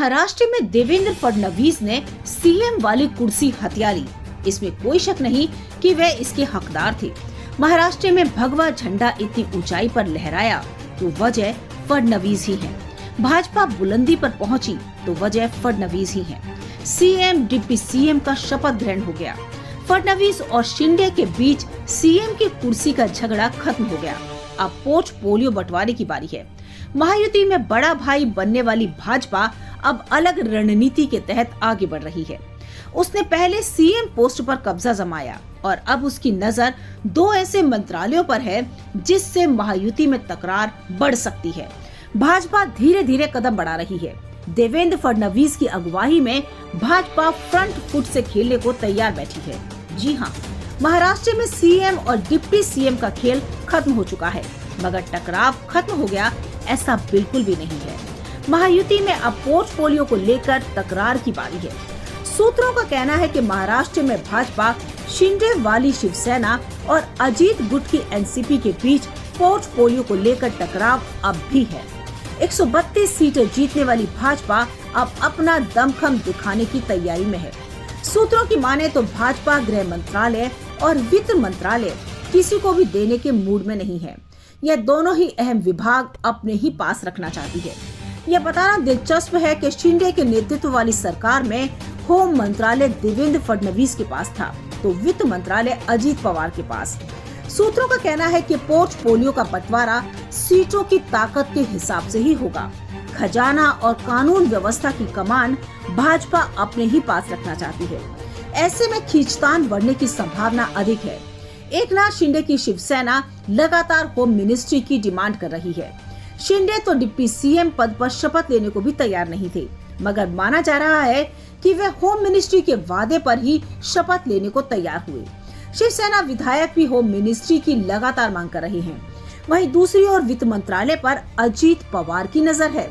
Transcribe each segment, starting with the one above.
महाराष्ट्र में देवेंद्र फडणवीस ने सीएम वाली कुर्सी हथिया ली। इसमें कोई शक नहीं कि वे इसके हकदार थे। महाराष्ट्र में भगवा झंडा इतनी ऊंचाई पर लहराया तो वजह फडणवीस ही है। भाजपा बुलंदी पर पहुंची तो वजह फडणवीस ही है। सीएम डिप्टी सीएम का शपथ ग्रहण हो गया। फडणवीस और शिंदे के बीच सीएम की कुर्सी का झगड़ा खत्म हो गया। अब पोर्टफोलियो बंटवारे की बारी है। महायुति में बड़ा भाई बनने वाली भाजपा अब अलग रणनीति के तहत आगे बढ़ रही है। उसने पहले सीएम पोस्ट पर कब्जा जमाया और अब उसकी नजर दो ऐसे मंत्रालयों पर है जिससे महायुति में तकरार बढ़ सकती है। भाजपा धीरे धीरे कदम बढ़ा रही है। देवेंद्र फडणवीस की अगुवाई में भाजपा फ्रंट फुट से खेलने को तैयार बैठी है। जी हाँ, महाराष्ट्र में सीएम और डिप्टी सीएम का खेल खत्म हो चुका है, मगर टकराव खत्म हो गया ऐसा बिल्कुल भी नहीं है। महायुति में अब पोर्टफोलियो को लेकर तकरार की बारी है। सूत्रों का कहना है कि महाराष्ट्र में भाजपा शिंदे वाली शिवसेना और अजीत गुट की एनसीपी के बीच पोर्टफोलियो को लेकर टकराव अब भी है। 132 सीटें जीतने वाली भाजपा अब अपना दमखम दिखाने की तैयारी में है। सूत्रों की माने तो भाजपा गृह मंत्रालय और वित्त मंत्रालय किसी को भी देने के मूड में नहीं है। यह दोनों ही अहम विभाग अपने ही पास रखना चाहती है। यह बताना दिलचस्प है कि शिंदे के नेतृत्व वाली सरकार में होम मंत्रालय देवेंद्र फडणवीस के पास था तो वित्त मंत्रालय अजीत पवार के पास। सूत्रों का कहना है कि पोर्टफोलियो का बंटवारा सीटों की ताकत के हिसाब से ही होगा। खजाना और कानून व्यवस्था की कमान भाजपा अपने ही पास रखना चाहती है। ऐसे में खींचतान बढ़ने की संभावना अधिक है। एकनाथ शिंदे की शिवसेना लगातार होम मिनिस्ट्री की डिमांड कर रही है। शिंदे तो डिप्टी सीएम पद पर शपथ लेने को भी तैयार नहीं थे, मगर माना जा रहा है कि वे होम मिनिस्ट्री के वादे पर ही शपथ लेने को तैयार हुए। शिवसेना विधायक भी होम मिनिस्ट्री की लगातार मांग कर रहे हैं। वहीं दूसरी ओर वित्त मंत्रालय पर अजीत पवार की नजर है।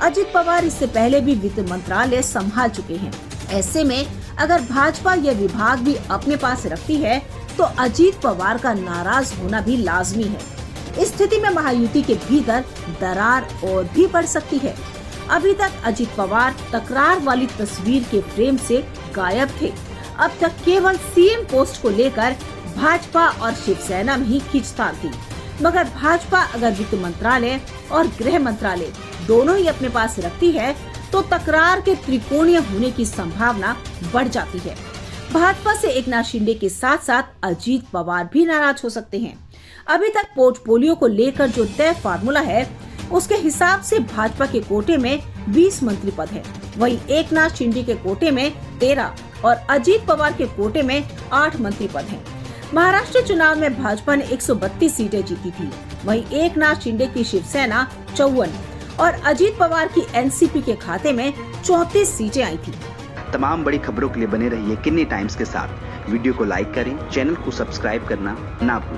अजीत पवार इससे पहले भी वित्त मंत्रालय संभाल चुके हैं। ऐसे में अगर भाजपा यह विभाग भी अपने पास रखती है तो अजीत पवार का नाराज होना भी लाजमी है। इस स्थिति में महायुति के भीतर दरार और भी बढ़ सकती है। अभी तक अजीत पवार तकरार वाली तस्वीर के फ्रेम से गायब थे। अब तक केवल सीएम पोस्ट को लेकर भाजपा और शिवसेना में ही खींचतान थी, मगर भाजपा अगर वित्त मंत्रालय और गृह मंत्रालय दोनों ही अपने पास रखती है तो तकरार के त्रिकोणीय होने की संभावना बढ़ जाती है। भाजपा से एकनाथ शिंदे के साथ साथ अजीत पवार भी नाराज हो सकते हैं। अभी तक पोर्टफोलियो को लेकर जो तय फार्मूला है उसके हिसाब से भाजपा के कोटे में 20 मंत्री पद है, वहीं एकनाथ शिंदे के कोटे में 13 और अजीत पवार के कोटे में 8 मंत्री पद हैं। महाराष्ट्र चुनाव में भाजपा ने 132 सीटें जीती थी, वहीं एकनाथ शिंदे की शिवसेना 54 और अजीत पवार की एनसीपी के खाते में 34 सीटें आई थी। तमाम बड़ी खबरों के लिए बने रहिए किन्नी टाइम्स के साथ। वीडियो को लाइक करें, चैनल को सब्सक्राइब करना ना भूलें।